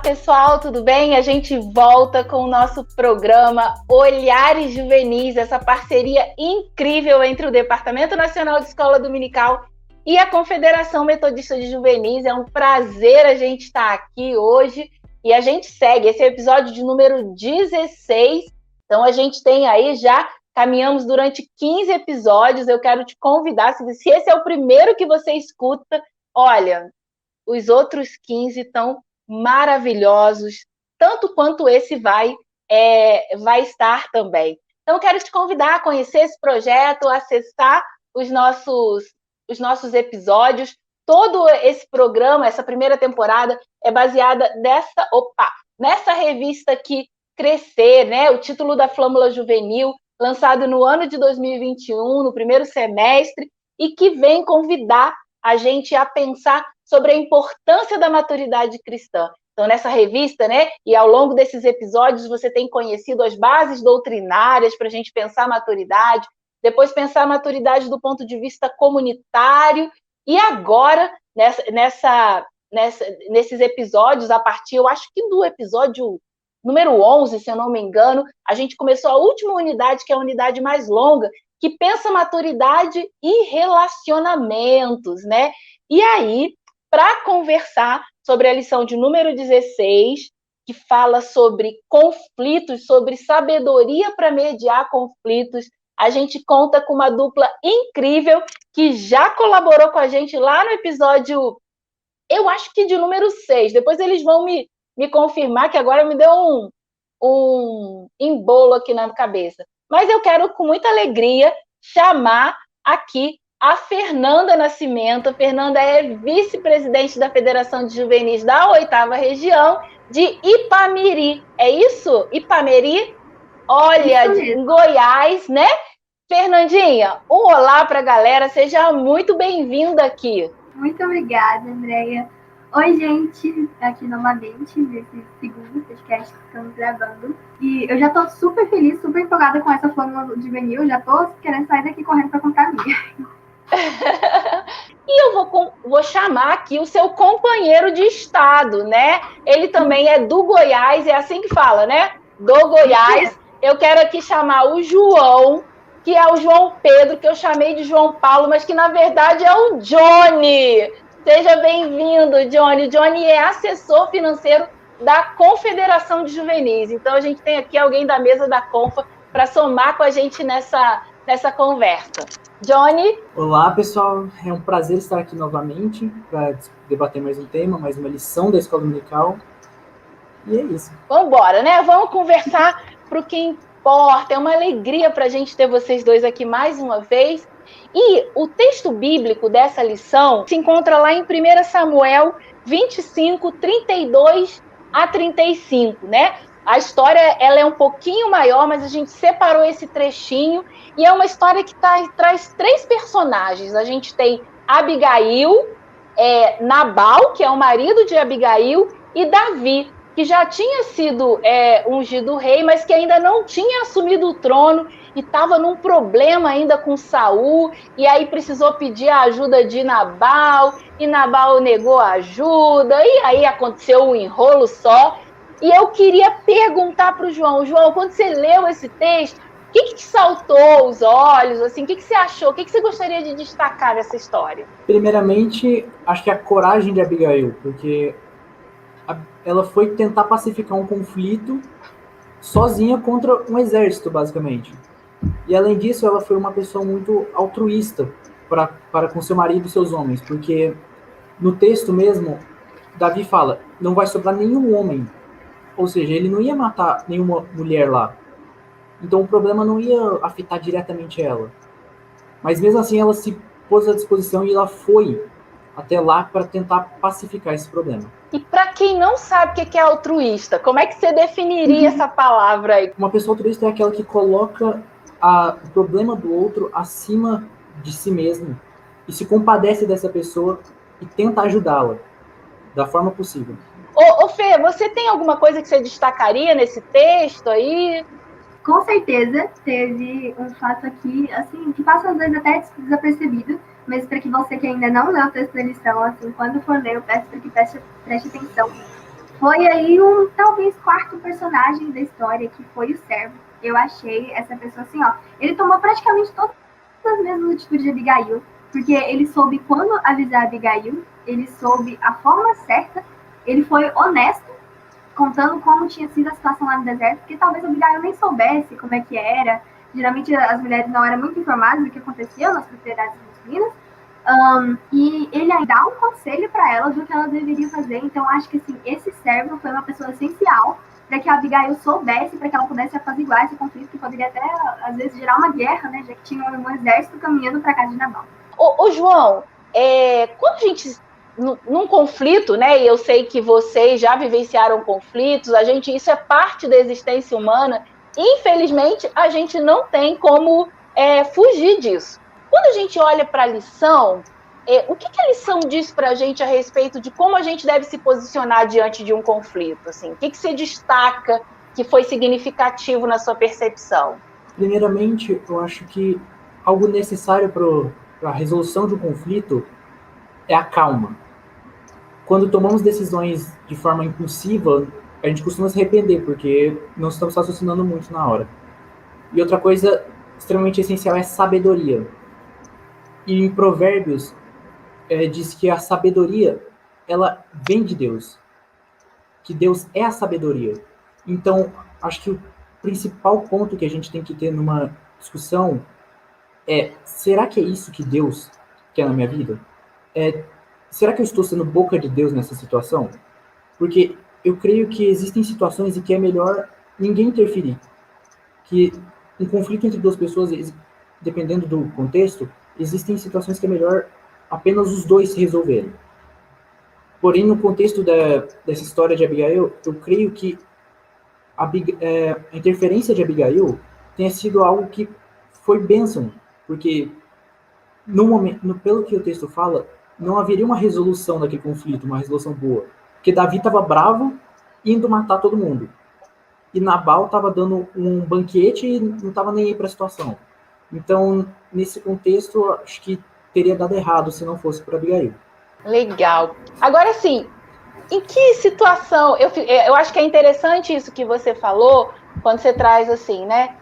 pessoal, tudo bem? A gente volta com o nosso programa Olhares Juvenis, essa parceria incrível entre o Departamento Nacional de Escola Dominical e a Confederação Metodista de Juvenis. É um prazer a gente estar aqui hoje e a gente segue. Esse é o episódio de número 16, então a gente tem aí já, caminhamos durante 15 episódios. Eu quero te convidar, se esse é o primeiro que você escuta, olha, os outros 15 estão maravilhosos, tanto quanto esse vai estar também. Então, quero te convidar a conhecer esse projeto, acessar os nossos episódios. Todo esse programa, essa primeira temporada, é baseada nessa revista aqui, Crescer, né? O título da Flâmula Juvenil, lançado no ano de 2021, no primeiro semestre, e que vem convidar a gente a pensar sobre a importância da maturidade cristã. Então, nessa revista, né, e ao longo desses episódios, você tem conhecido as bases doutrinárias para a gente pensar a maturidade, depois pensar a maturidade do ponto de vista comunitário, e agora, nesses episódios, a partir, eu acho que do episódio número 11, se eu não me engano, a gente começou a última unidade, que é a unidade mais longa, que pensa maturidade e relacionamentos, né? E aí, para conversar sobre a lição de número 16, que fala sobre conflitos, sobre sabedoria para mediar conflitos, a gente conta com uma dupla incrível que já colaborou com a gente lá no episódio, eu acho que de número 6. Depois eles vão me confirmar, que agora me deu um embolo aqui na cabeça. Mas eu quero, com muita alegria, chamar aqui a Fernanda Nascimento. A Fernanda é vice-presidente da Federação de Juvenis da 8ª Região de Ipameri. É isso? Ipameri? Olha, em Goiás, né? Fernandinha, um olá para a galera. Seja muito bem-vinda aqui. Muito obrigada, Andréia. Oi, gente, aqui novamente nesse segundo podcast que estamos gravando. E eu já tô super feliz, super empolgada com essa Flâmula Juvenil. Já tô querendo sair daqui correndo para contar a minha. E eu vou chamar aqui o seu companheiro de estado, né? Ele também é do Goiás, é assim que fala, né? Do Goiás. Eu quero aqui chamar o João, que é o João Pedro, que eu chamei de João Paulo, mas que na verdade é o Johnny. Seja bem-vindo, Johnny. O Johnny é assessor financeiro da Confederação de Juvenis. Então a gente tem aqui alguém da mesa da Confa para somar com a gente nessa conversa. Johnny? Olá, pessoal. É um prazer estar aqui novamente para debater mais um tema, mais uma lição da Escola Dominical. E é isso. Vamos embora, né? Vamos conversar para o que importa. É uma alegria para a gente ter vocês dois aqui mais uma vez. E o texto bíblico dessa lição se encontra lá em 1 Samuel 25, 32 a 35, né? A história ela é um pouquinho maior, mas a gente separou esse trechinho e é uma história que traz 3 personagens. A gente tem Abigail, Nabal, que é o marido de Abigail, e Davi, que já tinha sido ungido rei, mas que ainda não tinha assumido o trono e estava num problema ainda com Saul, e aí precisou pedir a ajuda de Nabal, e Nabal negou a ajuda, e aí aconteceu um enrolo só. E eu queria perguntar para o João, quando você leu esse texto, o que te saltou os olhos? Assim, o que você achou? O que você gostaria de destacar nessa história? Primeiramente, acho que a coragem de Abigail, porque ela foi tentar pacificar um conflito sozinha contra um exército, basicamente. E, além disso, ela foi uma pessoa muito altruísta para com seu marido e seus homens, porque no texto mesmo, Davi fala, não vai sobrar nenhum homem. Ou seja, ele não ia matar nenhuma mulher lá. Então o problema não ia afetar diretamente ela. Mas mesmo assim ela se pôs à disposição e ela foi até lá para tentar pacificar esse problema. E para quem não sabe o que é altruísta, como é que você definiria essa palavra aí? Uma pessoa altruísta é aquela que coloca o problema do outro acima de si mesmo e se compadece dessa pessoa e tenta ajudá-la da forma possível. Ô Fê, você tem alguma coisa que você destacaria nesse texto aí? Com certeza, teve um fato aqui, assim, que passa às vezes até desapercebido, mas para que você que ainda não leu o texto da lição, assim, quando for ler, eu peço para que preste atenção. Foi aí talvez, quarto personagem da história, que foi o servo. Eu achei essa pessoa assim, ó, ele tomou praticamente todas as mesmas atitudes de Abigail, porque ele soube quando avisar Abigail, ele soube a forma certa, ele foi honesto, contando como tinha sido a situação lá no deserto, porque talvez a Abigail nem soubesse como é que era. Geralmente as mulheres não eram muito informadas do que acontecia nas propriedades masculinas. E ele aí dá um conselho para ela do que ela deveria fazer. Então, acho que assim, esse servo foi uma pessoa essencial para que a Abigail soubesse, para que ela pudesse apaziguar esse conflito, que poderia até, às vezes, gerar uma guerra, né? Já que tinha um exército caminhando para a casa de Nabal. Ô João, quando a gente, num conflito, né? E eu sei que vocês já vivenciaram conflitos, isso é parte da existência humana. Infelizmente, a gente não tem como fugir disso. Quando a gente olha para a lição, o que a lição diz para a gente a respeito de como a gente deve se posicionar diante de um conflito? Assim? O que você destaca que foi significativo na sua percepção? Primeiramente, eu acho que algo necessário para a resolução de um conflito é a calma. Quando tomamos decisões de forma impulsiva, a gente costuma se arrepender, porque não estamos raciocinando muito na hora. E outra coisa extremamente essencial é sabedoria. E em Provérbios, diz que a sabedoria, ela vem de Deus. Que Deus é a sabedoria. Então, acho que o principal ponto que a gente tem que ter numa discussão é: será que é isso que Deus quer na minha vida? Será que eu estou sendo boca de Deus nessa situação? Porque eu creio que existem situações em que é melhor ninguém interferir. Que um conflito entre duas pessoas, dependendo do contexto, existem situações que é melhor apenas os dois se resolverem. Porém, no contexto dessa história de Abigail, eu creio que a interferência de Abigail tenha sido algo que foi bênção, porque pelo que o texto fala, não haveria uma resolução daquele conflito, uma resolução boa. Porque Davi estava bravo, indo matar todo mundo. E Nabal estava dando um banquete e não estava nem aí para a situação. Então, nesse contexto, acho que teria dado errado se não fosse para Abigail. Legal. Agora, sim, em que situação... Eu acho que é interessante isso que você falou, quando você traz assim, né?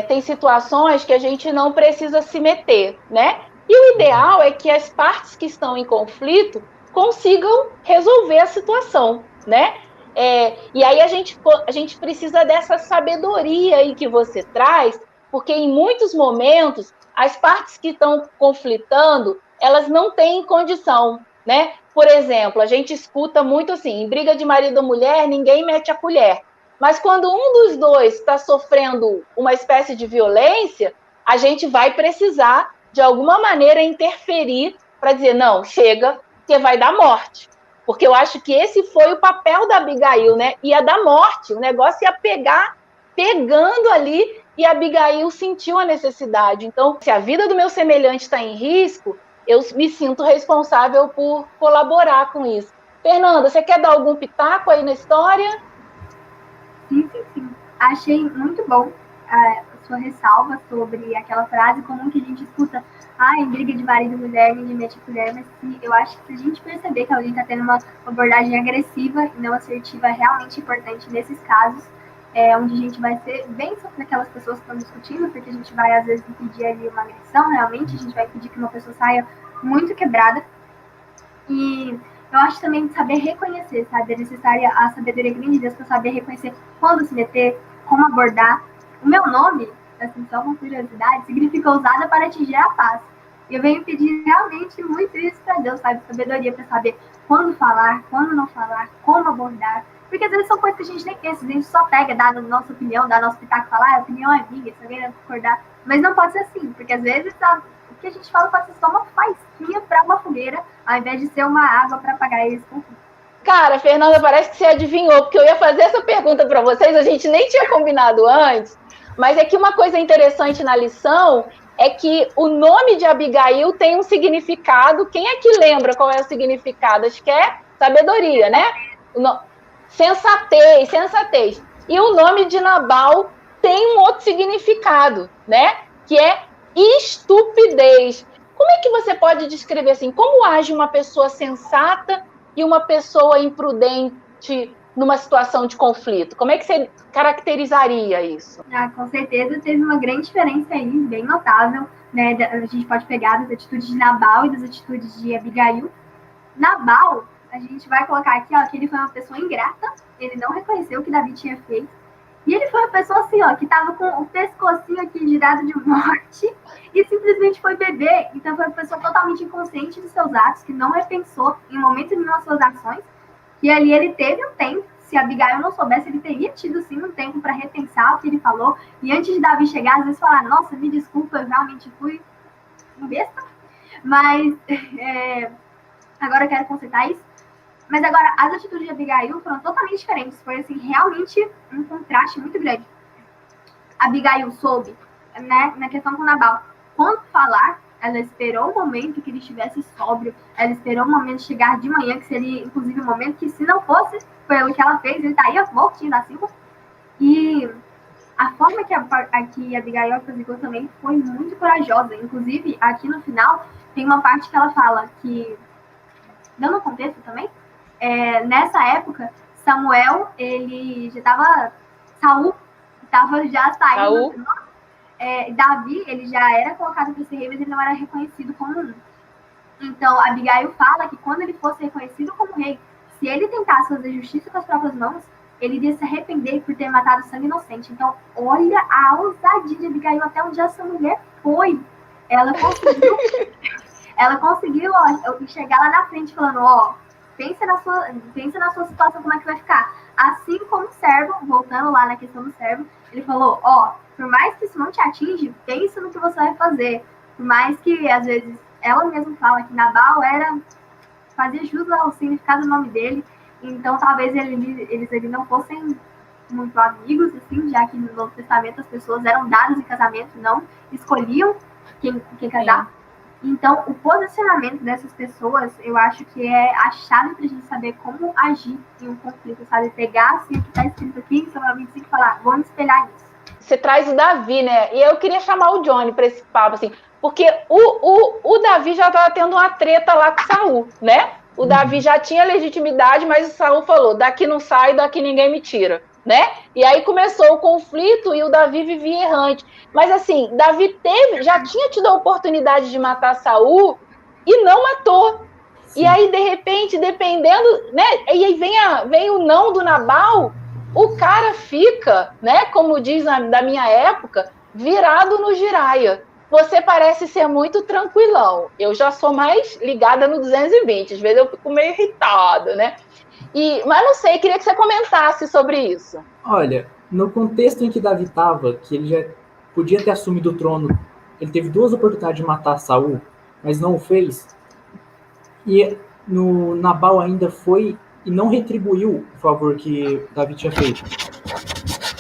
Tem situações que a gente não precisa se meter, né? E o ideal é que as partes que estão em conflito consigam resolver a situação, né? E aí a gente precisa dessa sabedoria aí que você traz, porque em muitos momentos as partes que estão conflitando, elas não têm condição, né? Por exemplo, a gente escuta muito assim, em briga de marido ou mulher, ninguém mete a colher. Mas quando um dos dois está sofrendo uma espécie de violência, a gente vai precisar, de alguma maneira, interferir para dizer, não, chega, que vai dar morte. Porque eu acho que esse foi o papel da Abigail, né? Ia dar morte, o negócio ia pegando ali, e a Abigail sentiu a necessidade. Então, se a vida do meu semelhante está em risco, eu me sinto responsável por colaborar com isso. Fernanda, você quer dar algum pitaco aí na história? Sim. Achei muito bom a sua ressalva sobre aquela frase comum que a gente escuta, em briga de marido e mulher, ninguém mete a colher, mas eu acho que se a gente perceber que alguém está tendo uma abordagem agressiva e não assertiva, é realmente importante nesses casos, onde a gente vai ser bem sobre aquelas pessoas que estão discutindo, porque a gente vai, às vezes, impedir ali uma agressão, realmente, a gente vai impedir que uma pessoa saia muito quebrada. E eu acho também de saber reconhecer, sabe? É necessária a sabedoria que vem de Deus para saber reconhecer quando se meter, como abordar. O meu nome, assim, só com curiosidade, significa ousada para atingir a paz. E eu venho pedir realmente muito isso para Deus, sabe? Sabedoria para saber quando falar, quando não falar, como abordar. Porque às vezes são coisas que a gente nem pensa, a gente só pega, dá a nossa opinião, dá nosso pitaco, falar, a opinião é minha, se alguém não concordar. Mas não pode ser assim, porque às vezes o que a gente fala pode ser só uma faísquinha para uma fogueira, ao invés de ser uma água para apagar esse conflito. Cara, Fernanda, parece que você adivinhou, porque eu ia fazer essa pergunta para vocês, a gente nem tinha combinado antes, mas é que uma coisa interessante na lição é que o nome de Abigail tem um significado. Quem é que lembra qual é o significado? Acho que é sabedoria, né? Sensatez. E o nome de Nabal tem um outro significado, né? Que é estupidez. Como é que você pode descrever assim? Como age uma pessoa sensata e uma pessoa imprudente numa situação de conflito? Como é que você caracterizaria isso? Com certeza teve uma grande diferença aí, bem notável, né? A gente pode pegar das atitudes de Nabal e das atitudes de Abigail. Nabal, a gente vai colocar aqui, ó, que ele foi uma pessoa ingrata, ele não reconheceu o que Davi tinha feito, e ele foi uma pessoa assim, ó, que tava com o pescocinho aqui girado de morte e simplesmente foi beber. Então foi uma pessoa totalmente inconsciente dos seus atos, que não repensou em momento nenhum as suas ações, e ali ele teve um tempo. Se Abigail não soubesse, ele teria tido sim um tempo para repensar o que ele falou, e antes de Davi chegar, às vezes falar, nossa, me desculpa, eu realmente fui um besta, mas agora eu quero consertar isso. Mas agora, as atitudes de Abigail foram totalmente diferentes. Foi, assim, realmente um contraste muito grande. Abigail soube, né, na questão com Nabal, quando falar, ela esperou o momento que ele estivesse sóbrio, ela esperou o momento de chegar de manhã, que seria, inclusive, o momento que, se não fosse pelo que ela fez, ele estaria mortinho na Silva. E a forma que a Abigail aproveitou também foi muito corajosa. Inclusive, aqui no final, tem uma parte que ela fala que, dando contexto também, nessa época, Samuel, ele já estava... Saul estava já saindo. Davi, ele já era colocado para ser rei, mas ele não era reconhecido como um. Então, Abigail fala que quando ele fosse reconhecido como rei, se ele tentasse fazer justiça com as próprias mãos, ele iria se arrepender por ter matado sangue inocente. Então, olha a ousadia de Abigail, até onde essa mulher foi. Ela conseguiu chegar lá na frente falando, ó, pensa na sua situação, como é que vai ficar. Assim como o servo, voltando lá na questão do servo, ele falou, ó, por mais que isso não te atinge, pensa no que você vai fazer. Por mais que, às vezes, ela mesma fala que Nabal fazia jus ao significado do nome dele, então talvez eles não fossem muito amigos, assim, já que no Novo Testamento as pessoas eram dadas em casamento, não escolhiam quem casar. Então, o posicionamento dessas pessoas, eu acho que é a chave pra gente saber como agir em um conflito, sabe? Pegar, assim, o que tá escrito aqui em Samuel 25 e falar, vamos espelhar isso. Você traz o Davi, né? E eu queria chamar o Johnny para esse papo, assim, porque o Davi já estava tendo uma treta lá com o Saul, né? O Davi já tinha legitimidade, mas o Saul falou, daqui não sai, daqui ninguém me tira, né? E aí começou o conflito e o Davi vivia errante. Mas assim, Davi já tinha tido a oportunidade de matar Saul e não matou. Sim. E aí, de repente, dependendo, né? E aí vem o não do Nabal, o cara fica, né, como diz da minha época, virado no giraia. Você parece ser muito tranquilão. Eu já sou mais ligada no 220. Às vezes eu fico meio irritada, né? Mas não sei, queria que você comentasse sobre isso. Olha, no contexto em que Davi estava, que ele já podia ter assumido o trono, ele teve 2 oportunidades de matar Saul, mas não o fez. E no Nabal ainda foi e não retribuiu o favor que Davi tinha feito.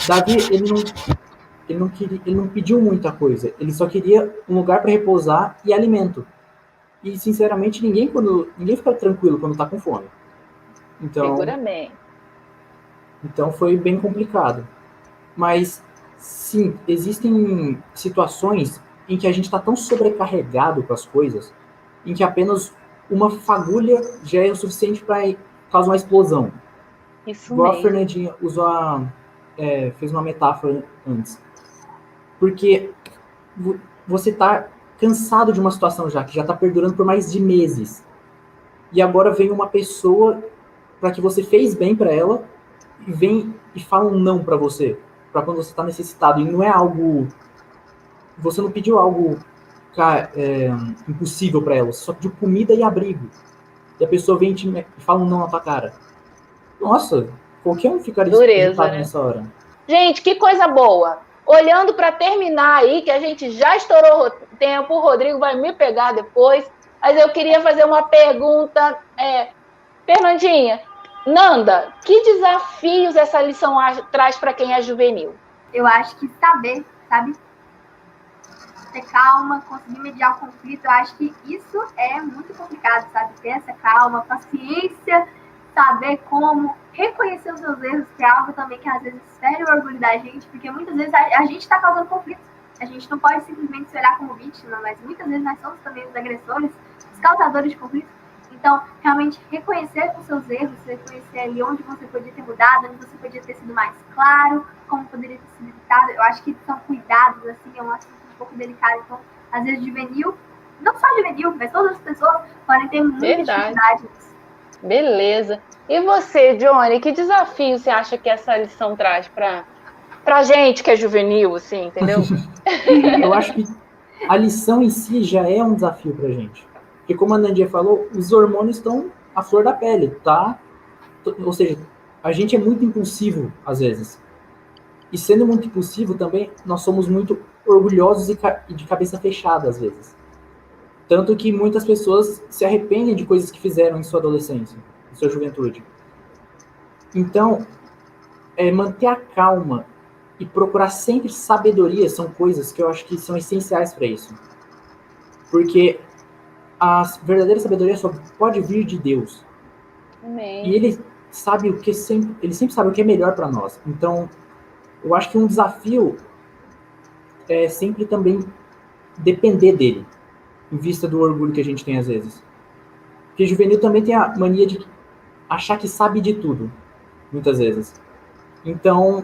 Davi, ele não pediu muita coisa, ele só queria um lugar para repousar e alimento. E, sinceramente, ninguém fica tranquilo quando está com fome. Seguramente. Então foi bem complicado. Mas, sim, existem situações em que a gente está tão sobrecarregado com as coisas, em que apenas uma fagulha já é o suficiente para causar uma explosão. Isso igual mesmo. A Fernandinha fez uma metáfora antes. Porque você está cansado de uma situação que já está perdurando por mais de meses. E agora vem uma pessoa para que você fez bem para ela e vem e fala um não para você, para quando você está necessitado. E não é algo... Você não pediu algo impossível para ela, você só pediu comida e abrigo. E a pessoa vem e fala um não na tua cara. Nossa, qualquer um ficaria irritado, né, nessa hora. Gente, que coisa boa. Olhando para terminar aí, que a gente já estourou o tempo, o Rodrigo vai me pegar depois, mas eu queria fazer uma pergunta. Fernandinha, Nanda, que desafios essa lição traz para quem é juvenil? Eu acho que saber, sabe? Ter calma, conseguir mediar o conflito, eu acho que isso é muito complicado, sabe? Ter essa calma, paciência, saber como reconhecer os seus erros, que é algo também que às vezes fere o orgulho da gente, porque muitas vezes a gente está causando conflito. A gente não pode simplesmente se olhar como vítima, mas muitas vezes nós somos também os agressores, os causadores de conflito. Então, realmente reconhecer os seus erros, reconhecer ali onde você podia ter mudado, onde você podia ter sido mais claro, como poderia ter sido evitado. Eu acho que são cuidados, assim, é um assunto um pouco delicado. Então, às vezes, juvenil, não só juvenil, mas todas as pessoas podem ter muita dificuldade nisso. Beleza. E você, Johnny, que desafio você acha que essa lição traz pra gente que é juvenil, assim, entendeu? Eu acho que a lição em si já é um desafio pra gente. Porque como a Nandia falou, os hormônios estão à flor da pele, tá? Ou seja, a gente é muito impulsivo, às vezes. E sendo muito impulsivo também, nós somos muito orgulhosos e de cabeça fechada, às vezes. Tanto que muitas pessoas se arrependem de coisas que fizeram em sua adolescência, em sua juventude. Então, manter a calma e procurar sempre sabedoria são coisas que eu acho que são essenciais para isso. Porque a verdadeira sabedoria só pode vir de Deus. Amém. E ele sabe ele sempre sabe o que é melhor para nós. Então, eu acho que um desafio é sempre também depender dele, em vista do orgulho que a gente tem às vezes. Porque juvenil também tem a mania de achar que sabe de tudo, muitas vezes. Então,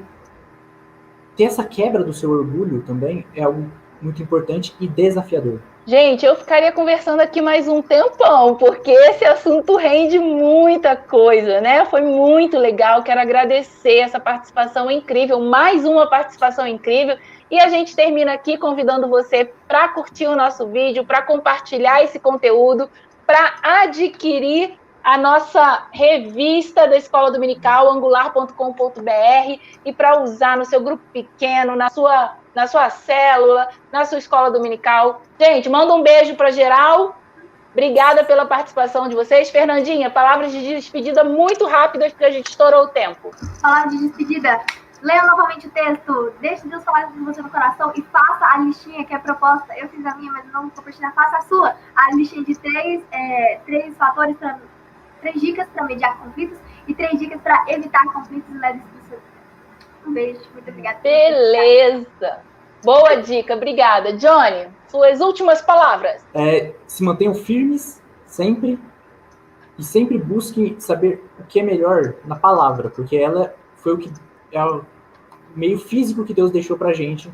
ter essa quebra do seu orgulho também é algo muito importante e desafiador. Gente, eu ficaria conversando aqui mais um tempão, porque esse assunto rende muita coisa, né? Foi muito legal, quero agradecer essa participação incrível, mais uma participação incrível. E a gente termina aqui convidando você para curtir o nosso vídeo, para compartilhar esse conteúdo, para adquirir a nossa revista da Escola Dominical, angular.com.br, e para usar no seu grupo pequeno, na sua célula, na sua escola dominical. Gente, manda um beijo para geral. Obrigada pela participação de vocês. Fernandinha, palavras de despedida muito rápidas, porque a gente estourou o tempo. Palavras de despedida. Leia novamente o texto, deixe Deus falar com você no coração e faça a listinha que é proposta. Eu fiz a minha, mas não vou compartilhar. Faça a sua. A listinha de três fatores, 3 dicas para mediar conflitos e 3 dicas para evitar conflitos e leves discussões. Um beijo, muito obrigada. Beleza. Boa dica, obrigada. Johnny, suas últimas palavras. Se mantenham firmes sempre e sempre busquem saber o que é melhor na palavra, porque ela foi o que é o meio físico que Deus deixou pra gente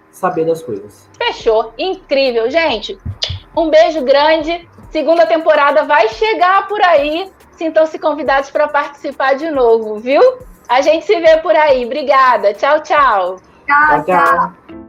saber das coisas. Fechou, incrível, gente. Um beijo grande. Segunda temporada vai chegar por aí. Sintam-se convidados para participar de novo, viu? A gente se vê por aí. Obrigada. Tchau, tchau. Tchau, tchau.